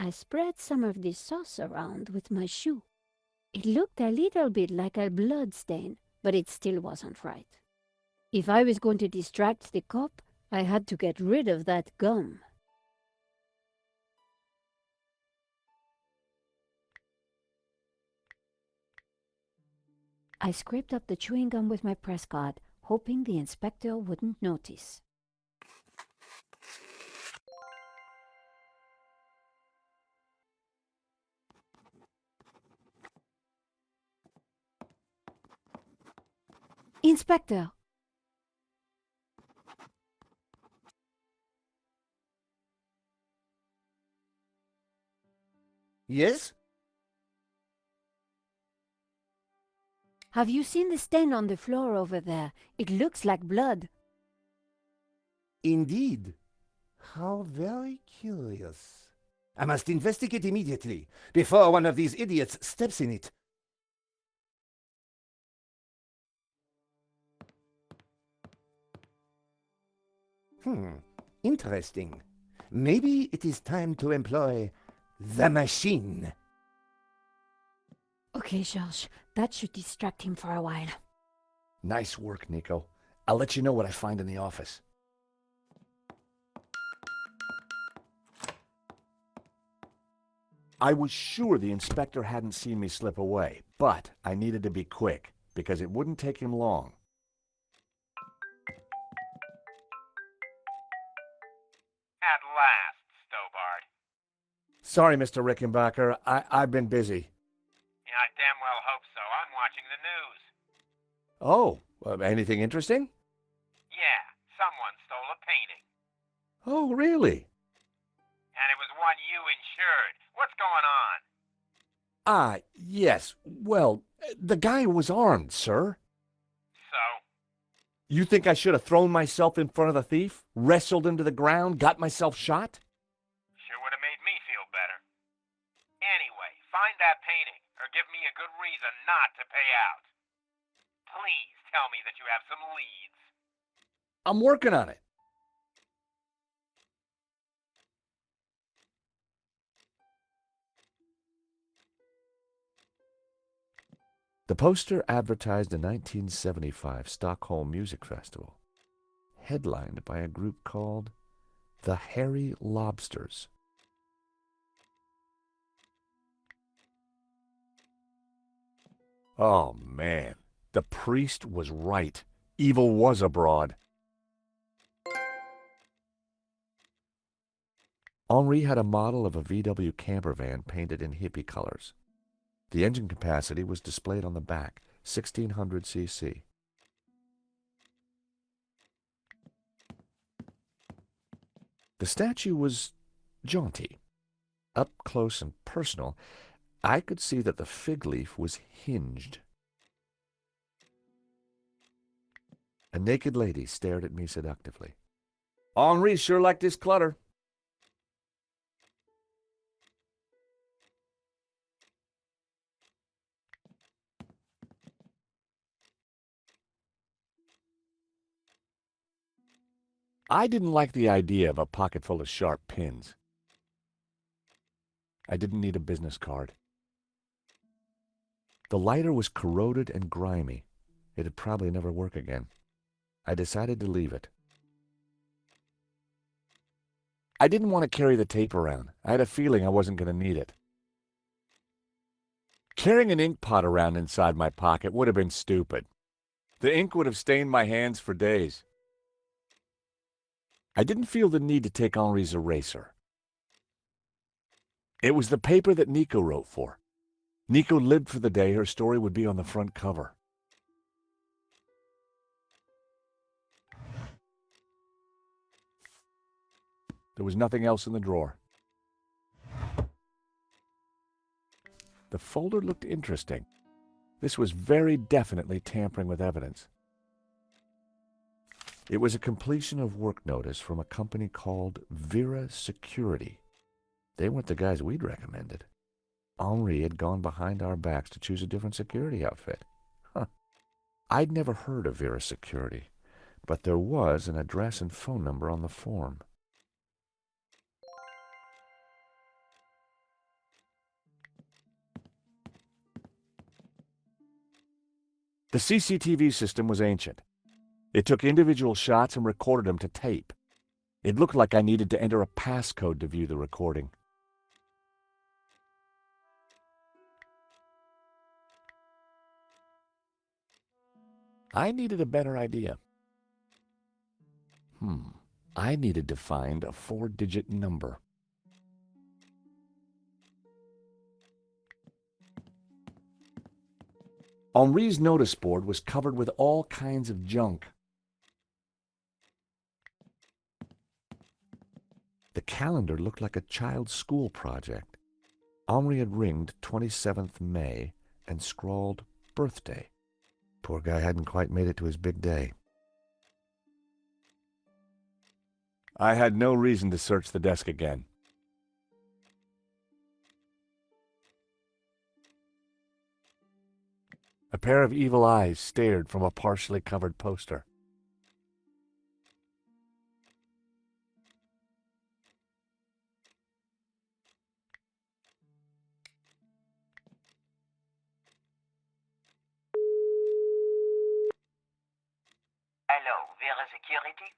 I spread some of this sauce around with my shoe. It looked a little bit like a blood stain, but it still wasn't right. If I was going to distract the cop, I had to get rid of that gum. I scraped up the chewing gum with my press card, hoping the inspector wouldn't notice. Inspector! Yes? Have you seen the stain on the floor over there? It looks like blood. Indeed. How very curious. I must investigate immediately, before one of these idiots steps in it. Interesting. Maybe it is time to employ the machine. Okay, George, that should distract him for a while. Nice work, Nico. I'll let you know what I find in the office. I was sure the inspector hadn't seen me slip away, but I needed to be quick, because it wouldn't take him long. At last, Stobbart. Sorry, Mr. Rickenbacker. I've been busy. Yeah, I damn well hope so. I'm watching the news. Oh, anything interesting? Yeah, someone stole a painting. Oh, really? And it was one you insured. What's going on? Yes. Well, the guy was armed, sir. So? You think I should have thrown myself in front of the thief, wrestled him to the ground, got myself shot? Sure would have made me feel better. Anyway, find that painting, or give me a good reason not to pay out. Please tell me that you have some leads. I'm working on it. The poster advertised a 1975 Stockholm Music Festival, headlined by a group called the Hairy Lobsters. Oh, man. The priest was right. Evil was abroad. Henri had a model of a VW camper van painted in hippie colors. The engine capacity was displayed on the back, 1600 cc. The statue was jaunty. Up close and personal, I could see that the fig leaf was hinged. A naked lady stared at me seductively. Henri sure liked his clutter. I didn't like the idea of a pocket full of sharp pins. I didn't need a business card. The lighter was corroded and grimy. It'd probably never work again. I decided to leave it. I didn't want to carry the tape around. I had a feeling I wasn't going to need it. Carrying an ink pot around inside my pocket would have been stupid. The ink would have stained my hands for days. I didn't feel the need to take Henri's eraser. It was the paper that Nico wrote for. Nico lived for the day her story would be on the front cover. There was nothing else in the drawer. The folder looked interesting. This was very definitely tampering with evidence. It was a completion of work notice from a company called Vera Security. They weren't the guys we'd recommended. Henri had gone behind our backs to choose a different security outfit. I'd never heard of Vera Security, but there was an address and phone number on the form. CCTV system was ancient. It took individual shots and recorded them to tape. It looked like I needed to enter a passcode to view the recording. I needed a better idea. I needed to find a 4-digit number. Henri's notice board was covered with all kinds of junk. The calendar looked like a child's school project. Henri had ringed 27th May and scrawled birthday. Poor guy hadn't quite made it to his big day. I had no reason to search the desk again. A pair of evil eyes stared from a partially covered poster. Hello, Vera Security?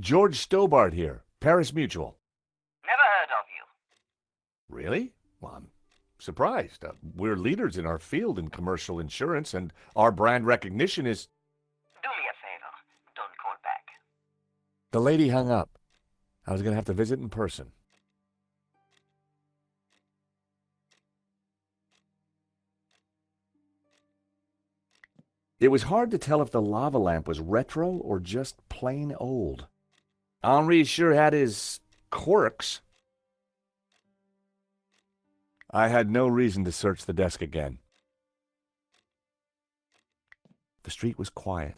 George Stobbart here, Paris Mutual. Never heard of you. Really? Well, I'm surprised. We're leaders in our field in commercial insurance, and our brand recognition is... Do me a favor. Don't call back. The lady hung up. I was going to have to visit in person. It was hard to tell if the lava lamp was retro or just plain old. Henri sure had his quirks. I had no reason to search the desk again. The street was quiet.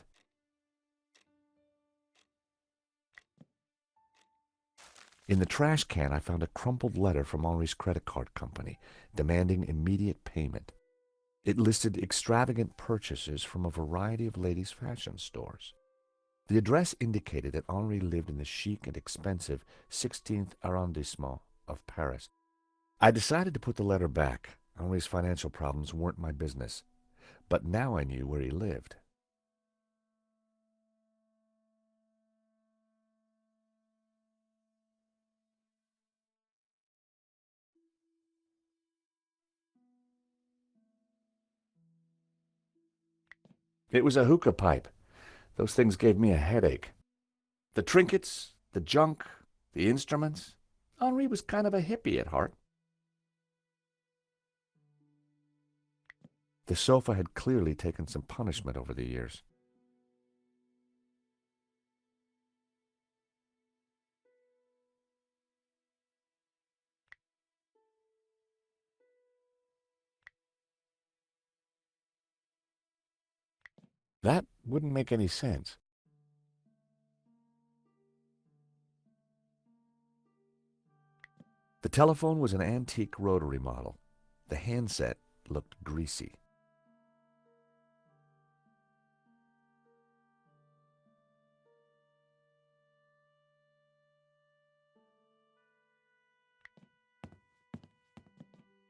In the trash can, I found a crumpled letter from Henri's credit card company, demanding immediate payment. It listed extravagant purchases from a variety of ladies' fashion stores. The address indicated that Henri lived in the chic and expensive 16th arrondissement of Paris. I decided to put the letter back. Henri's financial problems weren't my business. But now I knew where he lived. It was a hookah pipe. Those things gave me a headache. The trinkets, the junk, the instruments. Henri was kind of a hippie at heart. The sofa had clearly taken some punishment over the years. That wouldn't make any sense. The telephone was an antique rotary model. The handset looked greasy.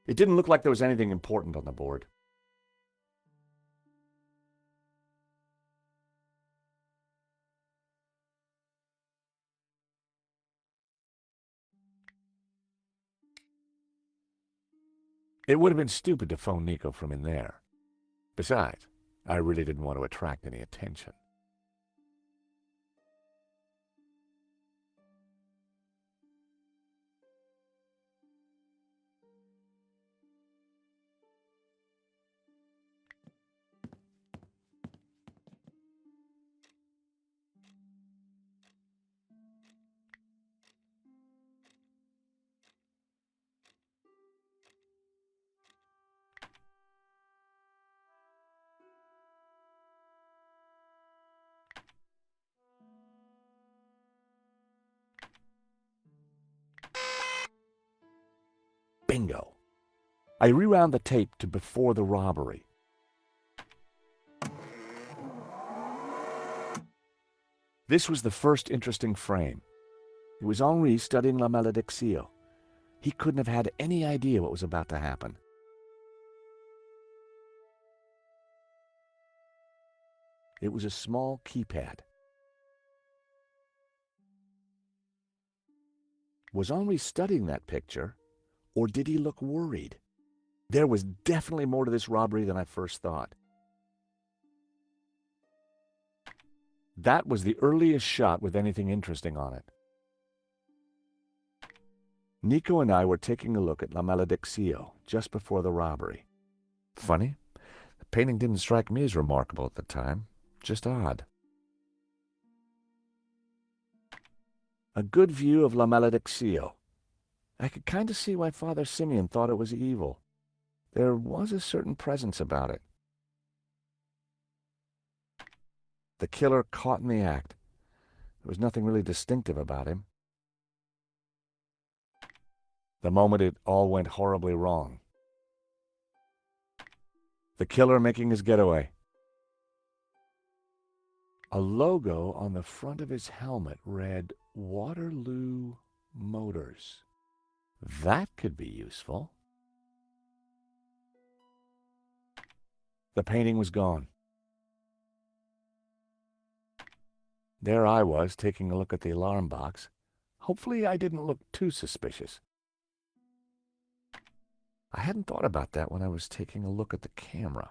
It didn't look like there was anything important on the board. It would have been stupid to phone Nico from in there. Besides, I really didn't want to attract any attention. Bingo. I rewound the tape to before the robbery. This was the first interesting frame. It was Henri studying La Malédiction. He couldn't have had any idea what was about to happen. It was a small keypad. Was Henri studying that picture, or did he look worried? There was definitely more to this robbery than I first thought. That was the earliest shot with anything interesting on it. Nico and I were taking a look at La Malediccio just before the robbery. Funny, the painting didn't strike me as remarkable at the time, just odd. A good view of La Malediccio. I could kind of see why Father Simeon thought it was evil. There was a certain presence about it. The killer caught in the act. There was nothing really distinctive about him. The moment it all went horribly wrong. The killer making his getaway. A logo on the front of his helmet read Waterloo Motors. That could be useful. The painting was gone. There I was, taking a look at the alarm box. Hopefully I didn't look too suspicious. I hadn't thought about that when I was taking a look at the camera.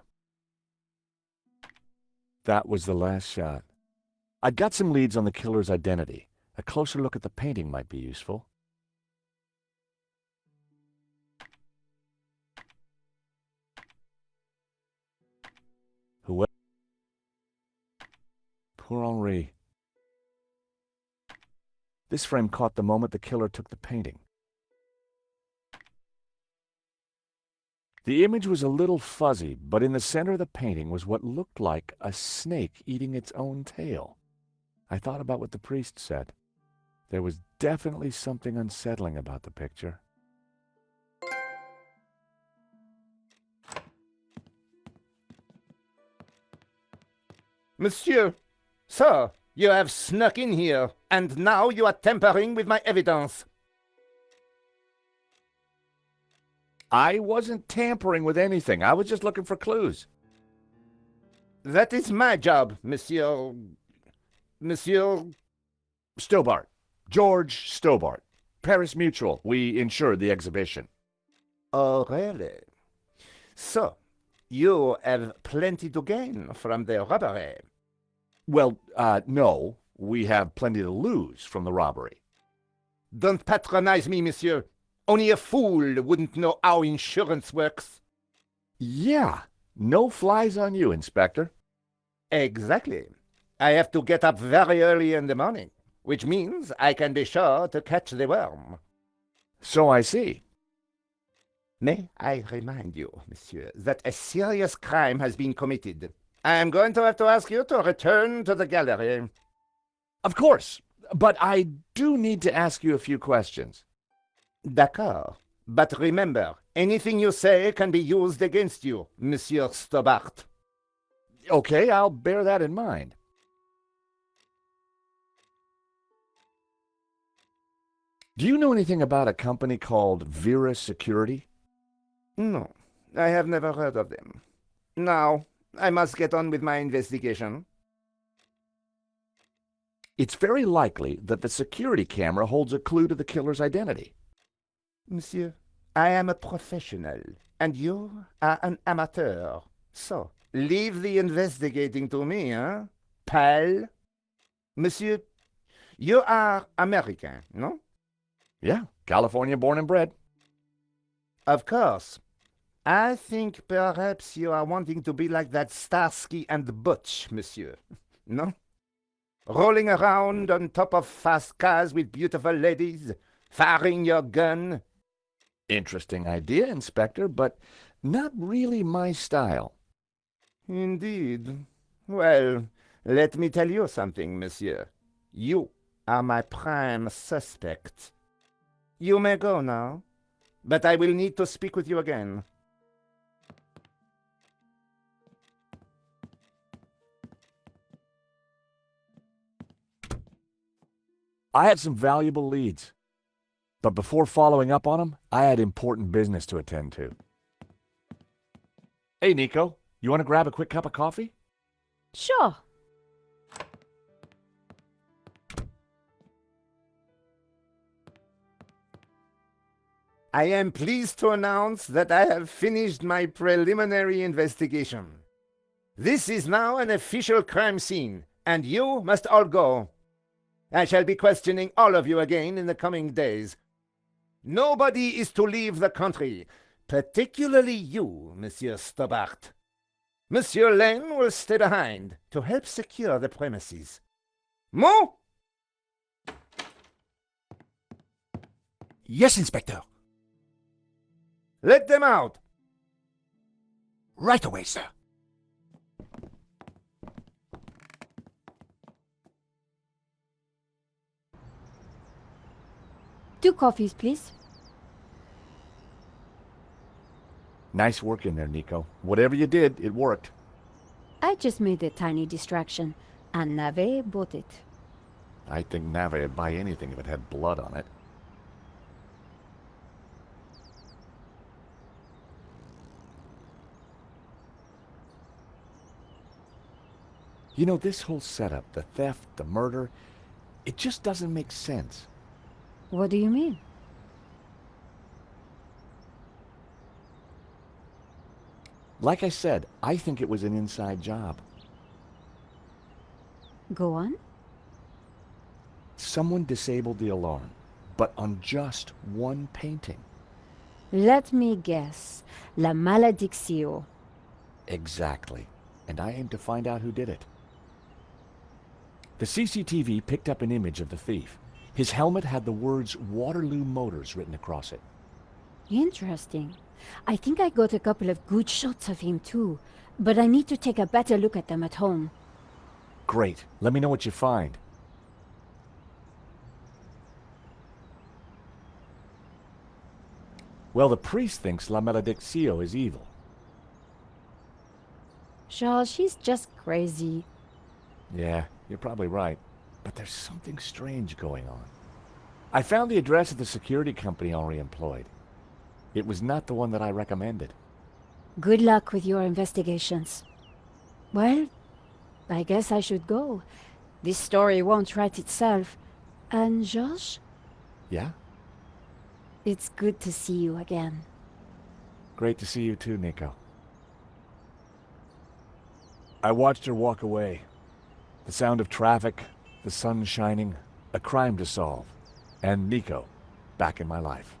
That was the last shot. I'd got some leads on the killer's identity. A closer look at the painting might be useful. Whoever... Poor Henri. This frame caught the moment the killer took the painting. The image was a little fuzzy, but in the center of the painting was what looked like a snake eating its own tail. I thought about what the priest said. There was definitely something unsettling about the picture. Monsieur, sir, you have snuck in here, and now you are tampering with my evidence. I wasn't tampering with anything. I was just looking for clues. That is my job, Monsieur Stobbart. George Stobbart. Paris Mutual. We insured the exhibition. Oh, really? So, you have plenty to gain from the robbery. Well, no. We have plenty to lose from the robbery. Don't patronize me, monsieur. Only a fool wouldn't know how insurance works. Yeah. No flies on you, Inspector. Exactly. I have to get up very early in the morning, which means I can be sure to catch the worm. So I see. May I remind you, monsieur, that a serious crime has been committed. I am going to have to ask you to return to the gallery. Of course. But I do need to ask you a few questions. D'accord. But remember, anything you say can be used against you, Monsieur Stobbart. Okay, I'll bear that in mind. Do you know anything about a company called Vera Security? No, I have never heard of them. Now, I must get on with my investigation. It's very likely that the security camera holds a clue to the killer's identity. Monsieur, I am a professional, and you are an amateur. So, leave the investigating to me, hein, pal? Monsieur, you are American, no? Yeah, California born and bred. Of course. I think perhaps you are wanting to be like that Starsky and Butch, monsieur. No? Rolling around on top of fast cars with beautiful ladies, firing your gun. Interesting idea, Inspector, but not really my style. Indeed. Well, let me tell you something, monsieur. You are my prime suspect. You may go now, but I will need to speak with you again. I had some valuable leads. But before following up on them, I had important business to attend to. Hey, Nico, you want to grab a quick cup of coffee? Sure. I am pleased to announce that I have finished my preliminary investigation. This is now an official crime scene, and you must all go. I shall be questioning all of you again in the coming days. Nobody is to leave the country, particularly you, Monsieur Stobbart. Monsieur Lane will stay behind to help secure the premises. Mo? Yes, Inspector. Let them out. Right away, sir. Two coffees, please. Nice work in there, Nico. Whatever you did, it worked. I just made a tiny distraction, and Nave bought it. I think Nave would buy anything if it had blood on it. You know, this whole setup, the theft, the murder, it just doesn't make sense. What do you mean? Like I said, I think it was an inside job. Go on. Someone disabled the alarm, but on just one painting. Let me guess. La Maledictio. Exactly. And I aim to find out who did it. The CCTV picked up an image of the thief. His helmet had the words Waterloo Motors written across it. Interesting. I think I got a couple of good shots of him too, but I need to take a better look at them at home. Great. Let me know what you find. Well, the priest thinks La Maledictio is evil. Charles, she's just crazy. Yeah, you're probably right. But there's something strange going on. I found the address of the security company Henri employed. It was not the one that I recommended. Good luck with your investigations. Well, I guess I should go. This story won't write itself. And George? Yeah? It's good to see you again. Great to see you too, Nico. I watched her walk away. The sound of traffic, the sun shining, a crime to solve, and Nico back in my life.